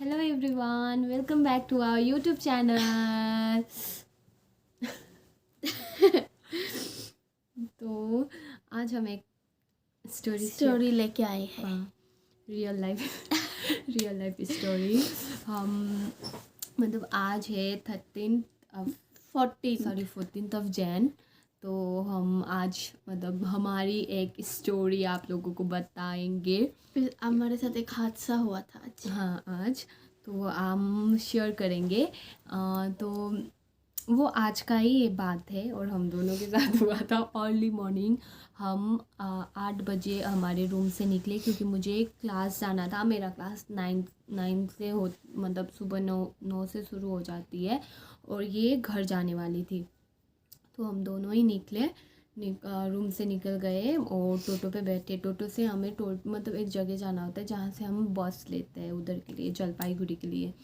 Hello everyone, welcome back to our YouTube channel. तो आज हम एक स्टोरी लेके आए हैं। Real life story. हम मतलब आज है 14th of Jan। तो हम आज मतलब हमारी एक स्टोरी आप लोगों को बताएंगे। फिर हमारे साथ एक हादसा हुआ था आज। हाँ, आज तो हम शेयर करेंगे। तो वो आज का ही बात है और हम दोनों के साथ हुआ था। अर्ली मॉर्निंग हम 8 बजे हमारे रूम से निकले क्योंकि मुझे क्लास जाना था। मेरा क्लास 9 से हो मतलब सुबह 9 से शुरू हो जाती है और ये घर जाने वाली थी। तो हम दोनों ही निकले, रूम से निकल गए और टोटो पे बैठे। टोटो से हमें मतलब एक जगह जाना होता है जहाँ से हम बस लेते हैं उधर के लिए, जलपाईगुड़ी के लिए।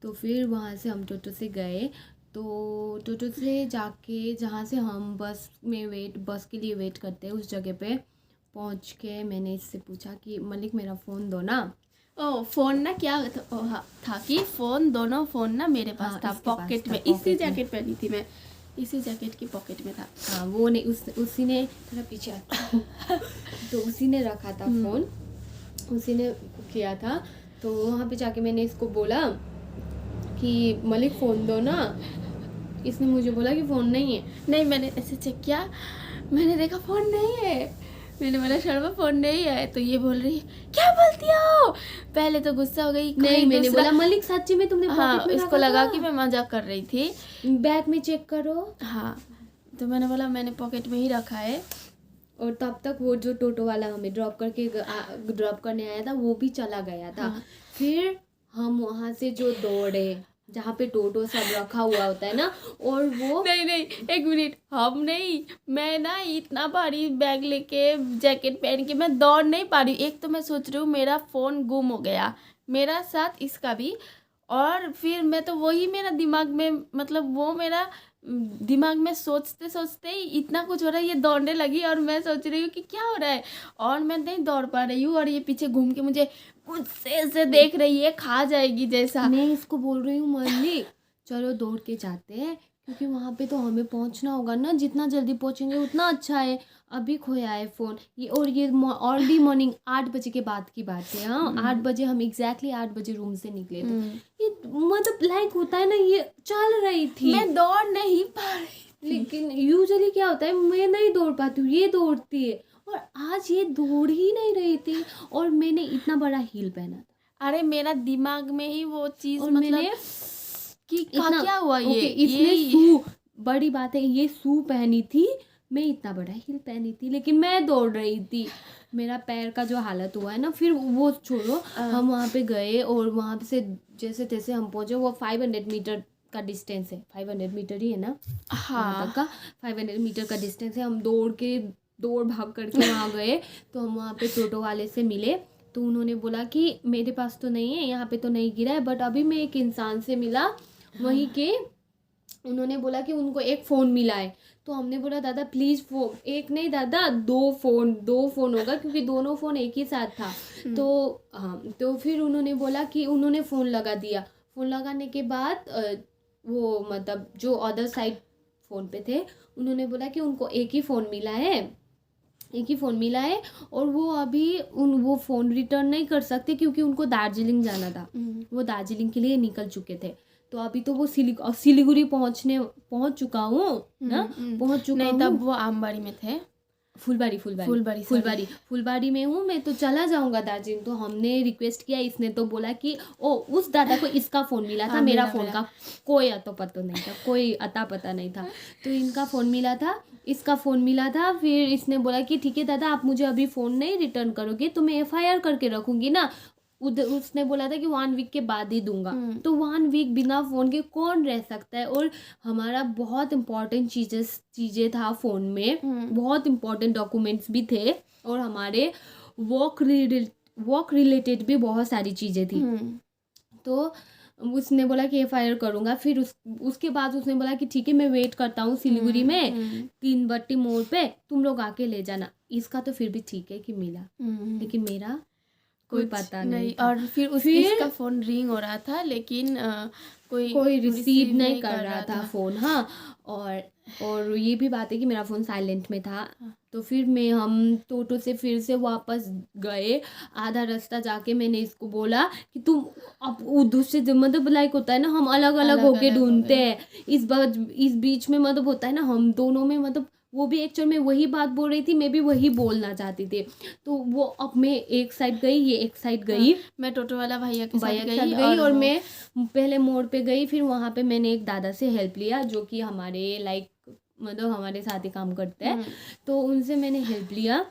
तो फिर वहाँ से हम टोटो से गए। तो टोटो से जाके जहाँ से हम बस के लिए वेट करते हैं उस जगह पे पहुँच के मैंने इससे पूछा कि मलिक मेरा फ़ोन दो ना। फ़ोन ना क्या था कि दोनों फ़ोन ना मेरे पास था, पॉकेट में। इसी जैकेट पहनी थी मैं, इसी जैकेट की पॉकेट में था। हाँ, वो नहीं उसी ने थोड़ा पीछे तो उसी ने रखा था फ़ोन, उसी ने किया था। तो वहाँ पे जाके मैंने इसको बोला कि मलिक फ़ोन दो ना। इसने मुझे बोला कि फ़ोन नहीं है। नहीं, मैंने ऐसे चेक किया, मैंने देखा फ़ोन नहीं है। मैंने बोला शर्मा फ़ोन नहीं है। तो ये बोल रही है क्या बोलती हो। पहले तो गुस्सा हो गई। नहीं, मैंने बोला मलिक सच्ची में तुमने पॉकेट में इसको लगा कि मैं मजाक कर रही थी। बैग में चेक करो। हाँ, तो मैंने बोला मैंने पॉकेट में ही रखा है। और तब तक वो जो टोटो वाला हमें ड्रॉप करने आया था वो भी चला गया था। हाँ। फिर हम वहाँ से जो दौड़े जहाँ पे टोटो सब रखा हुआ होता है ना, और वो नहीं, एक मिनट, हम नहीं, मैं ना इतना भारी बैग लेके जैकेट पहन के मैं दौड़ नहीं पा रही। एक तो मैं सोच रही हूँ मेरा फ़ोन गुम हो गया, मेरा साथ इसका भी। और फिर मैं तो वही मेरा दिमाग में मतलब वो मेरा दिमाग में सोचते सोचते ही इतना कुछ हो रहा है। ये दौड़ने लगी और मैं सोच रही हूँ कि क्या हो रहा है, और मैं नहीं दौड़ पा रही हूँ। और ये पीछे घूम के मुझे गुस्से से देख रही है, खा जाएगी जैसा। मैं इसको बोल रही हूँ मलिक चलो दौड़ के जाते हैं क्योंकि वहाँ पे तो हमें पहुँचना होगा ना, जितना जल्दी पहुँचेंगे उतना अच्छा है। अभी खोया है फ़ोन ये, और ये अर्ली मॉर्निंग 8 बजे के बाद की बात है। हाँ, 8 बजे हम एग्जैक्टली 8 बजे रूम से निकले थे। ये मतलब लाइक होता है ना, ये चल रही थी, मैं दौड़ नहीं पा रही। लेकिन यूजुअली क्या होता है मैं नहीं दौड़ पाती हूँ, ये दौड़ती है। और आज ये दौड़ ही नहीं रही थी और मैंने इतना बड़ा हील पहना था। अरे मेरा दिमाग में ही वो चीज और मतलब मैंने कि इतना क्या हुआ ये इसने शू, बड़ी बात है ये शू पहनी थी, मैं इतना बड़ा हील पहनी थी, लेकिन मैं दौड़ रही थी। मेरा पैर का जो हालत हुआ है ना, फिर वो छोड़ो। हम वहाँ पे गए और वहाँ से जैसे तैसे हम पहुँचे। वो 500 मीटर का डिस्टेंस है, 500 मीटर ही है ना वहाँ तक का, 500 मीटर का डिस्टेंस है। हम दौड़ भाग करके वहाँ गए। तो हम वहाँ पे टोटो वाले से मिले तो उन्होंने बोला कि मेरे पास तो नहीं है, यहाँ पे तो नहीं गिरा है, बट अभी मैं एक इंसान से मिला वहीं के, उन्होंने बोला कि उनको एक फ़ोन मिला है। तो हमने बोला दादा प्लीज़ एक नहीं दादा, दो फ़ोन होगा क्योंकि दोनों फ़ोन एक ही साथ था। तो हाँ, तो फिर उन्होंने बोला कि उन्होंने फ़ोन लगा दिया। फ़ोन लगाने के बाद वो मतलब जो अदर साइड फ़ोन पे थे उन्होंने बोला कि उनको एक ही फ़ोन मिला है और वो अभी वो फ़ोन रिटर्न नहीं कर सकते क्योंकि उनको दार्जिलिंग जाना था। वो दार्जिलिंग के लिए निकल चुके थे। तो अभी तो वो सिलीगुड़ी पहुंच चुका हूँ ना, पहुंच चुका हूँ। नहीं, तब वो आमबाड़ी में थे। फुलबाड़ी में हूँ मैं, तो चला जाऊंगा दार्जिलिंग। तो हमने रिक्वेस्ट किया, इसने तो बोला कि उस दादा को इसका फ़ोन मिला था, मेरा फ़ोन का कोई पता नहीं था, कोई अता पता नहीं था। तो इनका फ़ोन मिला था, इसका फ़ोन मिला था। फिर इसने बोला कि ठीक है दादा आप मुझे अभी फ़ोन नहीं रिटर्न करोगे तो मैं FIR करके रखूँगी ना। उधर उसने बोला था कि 1 वीक के बाद ही दूंगा। तो 1 वीक बिना फ़ोन के कौन रह सकता है। और हमारा बहुत इम्पोर्टेंट चीज़ें था फ़ोन में, बहुत इम्पोर्टेंट डॉक्यूमेंट्स भी थे और हमारे वर्क रिलेटेड भी बहुत सारी चीज़ें थी। तो उसने बोला कि FIR करूँगा। फिर उसके बाद उसने बोला कि ठीक है मैं वेट करता हूँ सिलीगुड़ी में 3 बट्टी मोड़ पे, तुम लोग आके ले जाना। इसका तो फिर भी ठीक है कि मिला, लेकिन मेरा कोई कुछ पता नहीं था। और फिर फिर इसका फ़ोन रिंग हो रहा था, लेकिन कोई रिसीव नहीं कर कर रहा था फ़ोन। हाँ, और ये भी बात है कि मेरा फ़ोन साइलेंट में था। हाँ। तो फिर हम टोटो से फिर से वापस गए। आधा रास्ता जाके मैंने इसको बोला कि तुम अब उधर से मतलब लाइक होता है ना, हम अलग अलग होके अलग-अलग हो ढूंढते गए। हैं। इस बीच में मतलब होता है ना, हम दोनों में मतलब वो भी एक्चुअल में वही बात बोल रही थी, मैं भी वही बोलना चाहती थी। तो वो अब मैं एक साइड गई, ये एक साइड गई, मैं टोटो वाला भैया के भैया साथ के साथ गई गई और वो मैं पहले मोड़ पे गई। फिर वहाँ पे मैंने एक दादा से हेल्प लिया जो कि हमारे लाइक मतलब हमारे साथ ही काम करते हैं। तो उनसे मैंने हेल्प लिया।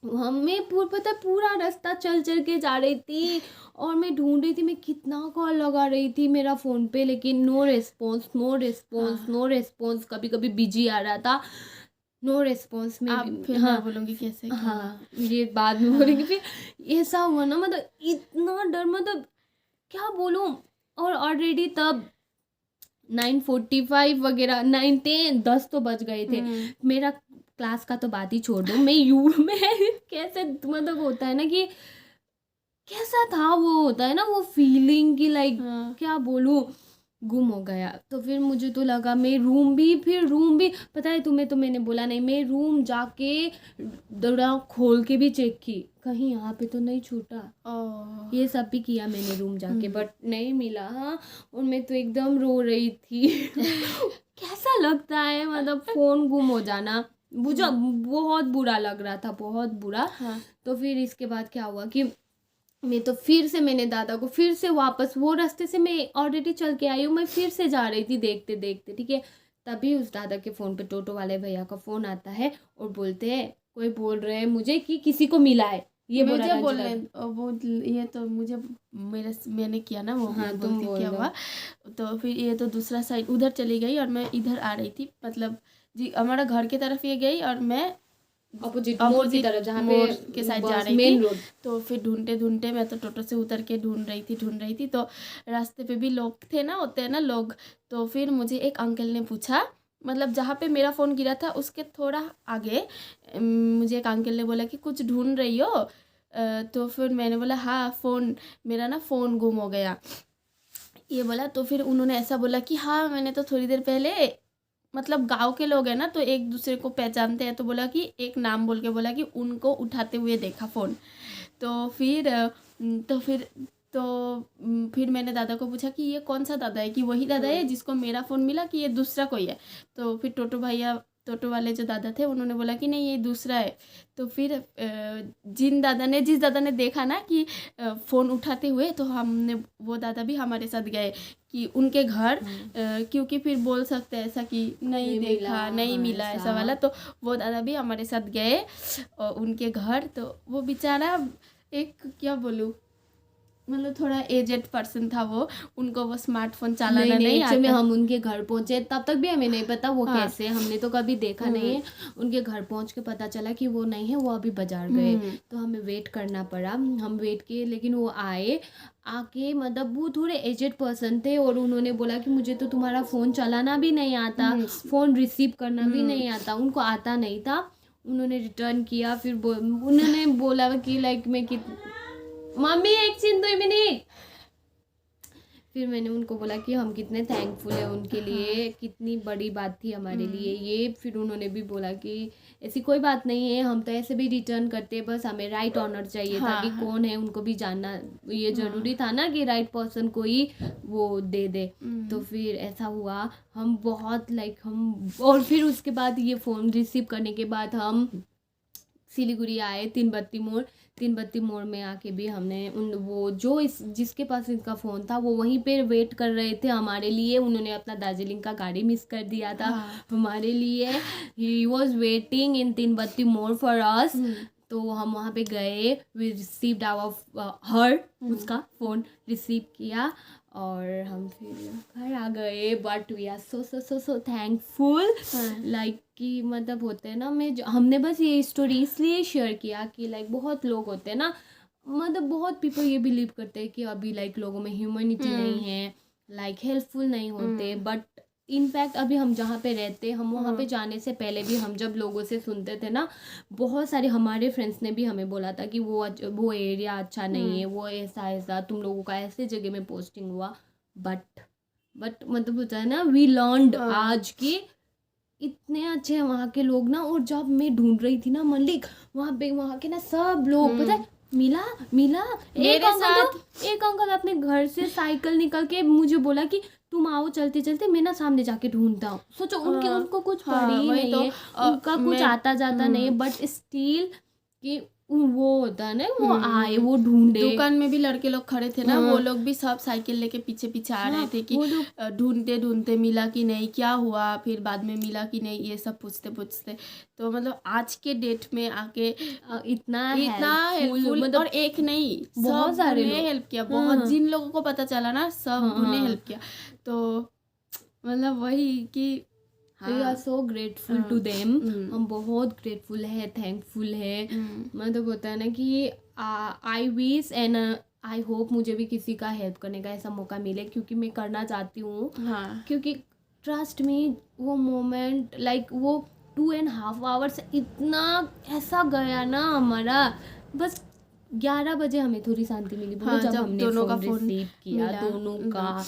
हमें पता है पूरा रास्ता चल चल के जा रही थी और मैं ढूंढ रही थी, मैं कितना कॉल लगा रही थी मेरा फ़ोन पे, लेकिन नो रिस्पॉन्स नो रिस्पॉन्स हाँ। No response. कभी कभी बिजी आ रहा था, नो रिस्पॉन्स में अब भी। फिर हाँ मैं बोलूँगी कैसे क्या हुआ। हाँ, ये बाद में बोलेंगे। फिर ऐसा हुआ ना, मतलब इतना डर, मतलब क्या बोलूँ। और ऑलरेडी तब 9:45 वगैरह 9:10 10 तो बज गए थे। मेरा क्लास का तो बात ही छोड़ दो, मैं कैसे मतलब होता है ना कि कैसा था वो, होता है ना वो फीलिंग की लाइक क्या बोलूँ, गुम हो गया। तो फिर मुझे तो लगा मैं रूम भी पता है तुम्हें, तो मैंने बोला नहीं, मैं रूम जाके दरवाजा खोल के भी चेक की कहीं यहाँ पे तो नहीं छूटा। ये सब भी किया मैंने रूम जाके, बट नहीं मिला। हाँ, और मैं तो एकदम रो रही थी। कैसा लगता है मतलब फ़ोन गुम हो जाना, मुझे बहुत बुरा लग रहा था, बहुत बुरा। तो फिर इसके बाद क्या हुआ कि मैंने दादा को फिर से वापस वो रास्ते से, मैं ऑलरेडी चल के आई हूँ, मैं फिर से जा रही थी देखते देखते, ठीक है। तभी उस दादा के फ़ोन पे टोटो वाले भैया का फ़ोन आता है और बोलते हैं, कोई बोल रहे हैं मुझे कि किसी को मिला है। ये मुझे बोला बोलने वो ये तो मुझे मैंने किया ना वो। हाँ, मैं तुम बोलती बोल क्या दो। हुआ। तो फिर ये तो दूसरा साइड उधर चली गई और मैं इधर आ रही थी, मतलब जी हमारा घर की तरफ ये गई और मैं अपोजिट मोड़ की तरफ, जहाँ पे मोड़ के साइड जा रही मेन थी। रोड। तो फिर ढूंढते ढूंढते मैं तो टोटो से उतर के ढूंढ रही थी। तो रास्ते पे भी लोग थे ना, होते हैं ना लोग। तो फिर मुझे एक अंकल ने पूछा, मतलब जहाँ पे मेरा फ़ोन गिरा था उसके थोड़ा आगे मुझे एक अंकल ने बोला कि कुछ ढूंढ रही हो। तो फिर मैंने बोला हाँ, मेरा ना फ़ोन गुम हो गया, ये बोला। तो फिर उन्होंने ऐसा बोला कि हाँ, मैंने तो थोड़ी देर पहले, मतलब गांव के लोग हैं ना तो एक दूसरे को पहचानते हैं, तो बोला कि एक नाम बोल के बोला कि उनको उठाते हुए देखा फ़ोन। तो फिर तो फिर तो फिर मैंने दादा को पूछा कि ये कौन सा दादा है, कि वही दादा है जिसको मेरा फ़ोन मिला कि ये दूसरा कोई है। तो फिर टोटो वाले जो दादा थे उन्होंने बोला कि नहीं, ये दूसरा है। तो फिर जिस दादा ने देखा ना कि फ़ोन उठाते हुए, तो वो दादा भी हमारे साथ गए कि उनके घर, क्योंकि फिर बोल सकते हैं ऐसा कि नहीं देखा, नहीं मिला ऐसा वाला। तो वो दादा भी हमारे साथ गए उनके घर। तो वो बेचारा एक क्या बोलूँ, मतलब थोड़ा एजेड पर्सन था वो, उनको वो स्मार्टफोन चलाना नहीं आता। में हम उनके घर पहुंचे तब तक भी हमें नहीं पता वो कैसे, हमने तो कभी देखा नहीं है। उनके घर पहुंच के पता चला कि वो नहीं है, वो अभी बाजार गए। तो हमें वेट करना पड़ा, हम वेट किए, लेकिन वो आके मतलब वो थोड़े एजेड पर्सन थे और उन्होंने बोला कि मुझे तो तुम्हारा फ़ोन चलाना भी नहीं आता, फ़ोन रिसीव करना भी नहीं आता। उनको आता नहीं था। उन्होंने रिटर्न किया, फिर उन्होंने बोला कि लाइक मम्मी एक सीन 2 मिनट। फिर मैंने उनको बोला कि हम कितने थैंकफुल हैं उनके लिए, कितनी बड़ी बात थी हमारे लिए ये। फिर उन्होंने भी बोला कि ऐसी कोई बात नहीं है, हम तो ऐसे भी रिटर्न करते, बस हमें राइट ऑनर चाहिए था कि कौन है, उनको भी जानना ये ज़रूरी था ना कि राइट पर्सन को ही वो दे दे। तो फिर ऐसा हुआ, हम बहुत और फिर उसके बाद ये फ़ोन रिसीव करने के बाद हम सिलीगुड़ी आए, तीन बत्ती मोड़ में आके भी हमने जिसके पास इनका फ़ोन था वो वहीं पे वेट कर रहे थे हमारे लिए। उन्होंने अपना दार्जिलिंग का गाड़ी मिस कर दिया था हमारे लिए। ही वॉज वेटिंग इन तीन बत्ती मोड़ फॉर अस। तो हम वहाँ पे गए, वी रिसीव्ड आवर उसका फ़ोन रिसीव किया और हम फिर घर आ गए। But we are so thankful, like कि मतलब होते हैं ना, हमने बस ये स्टोरी इसलिए शेयर किया कि लाइक बहुत लोग होते हैं ना, मतलब बहुत पीपल ये बिलीव करते हैं कि अभी लाइक लोगों में ह्यूमैनिटी नहीं है, लाइक हेल्पफुल नहीं होते। बट इनफैक्ट अभी हम जहाँ पे रहते हम वहाँ पे जाने से पहले भी हम जब लोगों से सुनते थे ना, बहुत सारे हमारे फ्रेंड्स ने भी हमें बोला था कि वो एरिया अच्छा नहीं है, वो ऐसा ऐसा तुम लोगों का ऐसे जगह में पोस्टिंग हुआ। बट मतलब होता है ना, वी लर्नड आज की इतने अच्छे हैं वहाँ के लोग ना। और जब मैं ढूंढ रही थी ना मलिक, वहाँ के ना सब लोग पता है मिला मेरे साथ एक अंकल अपने घर से साइकिल निकल के मुझे बोला कि तुम आओ चलते चलते, मैं ना सामने जाके ढूंढता हूँ। सोचो उनको कुछ पड़ी ही वही नहीं तो, है, उनका कुछ आता जाता नहीं है, बट स्टिल कि वो होता है ना, वो आए वो ढूंढे। दुकान में भी लड़के लोग खड़े थे ना, वो लोग भी सब साइकिल लेके पीछे पीछे आ रहे थे कि ढूंढते ढूंढते मिला कि नहीं, क्या हुआ, फिर बाद में मिला कि नहीं, ये सब पूछते पूछते। तो मतलब आज के डेट में आके इतना हेल्पफुल, मतलब और एक नहीं बहुत सारे ने हेल्प किया, बहुत जिन लोगों को पता चला ना सब ने हेल्प किया। तो मतलब वही कि we are so grateful to them. हम बहुत ग्रेटफुल है, थैंकफुल है। मतलब होता है ना कि I wish and I hope मुझे भी किसी का हेल्प करने का ऐसा मौका मिले, क्योंकि मैं करना चाहती हूँ। क्योंकि ट्रस्ट मी, वो मोमेंट लाइक वो 2.5 आवर्स इतना ऐसा गया ना हमारा। बस 11 बजे हमें थोड़ी शांति मिली, जब हमने दोनों का फोन रिसीव किया, दोनों का।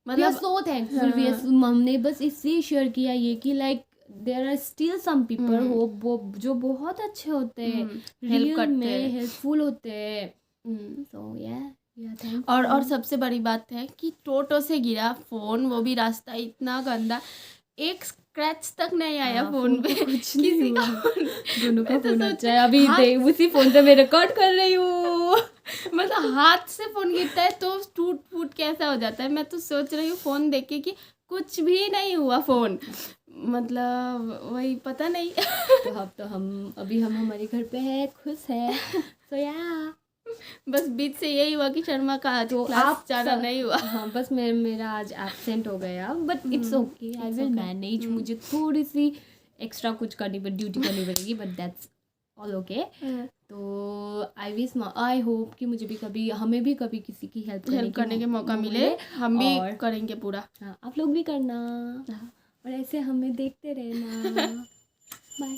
मतलब सो थैंकफुल। हमने बस इसलिए शेयर किया ये कि like there are still some people वो जो बहुत अच्छे होते हैं, रियल में हेल्पफुल होते हैं। सो और सबसे बड़ी बात है कि टोटो से गिरा फोन, वो भी रास्ता इतना गंदा, एक स्क्रैच तक नहीं आया फोन पे, कुछ नहीं हुआ। दोनों का तो फोन अच्छा है। अभी उसी फोन से मैं रिकॉर्ड कर रही हूँ। मतलब हाथ से फोन गिरता है तो टूट फूट कैसा हो जाता है। मैं तो सोच रही हूँ फोन देख के कि कुछ भी नहीं हुआ फोन, मतलब वही पता नहीं। तो हम अभी हमारे घर पे है, खुश है। सो या बस बीच से यही हुआ कि शर्मा का आज क्लास जाना नहीं हुआ। हाँ, बस मेरा आज एब्सेंट हो गया, but it's okay, I will manage. मुझे थोड़ी सी एक्स्ट्रा कुछ ड्यूटी करनी पड़ेगी, बट दैट्स ऑल ओके। तो आई होप कि हमें भी कभी किसी की हेल्प करने के मौका मिले, हम भी करेंगे पूरा। हाँ, आप लोग भी करना, और ऐसे हमें देखते रहना। बाय।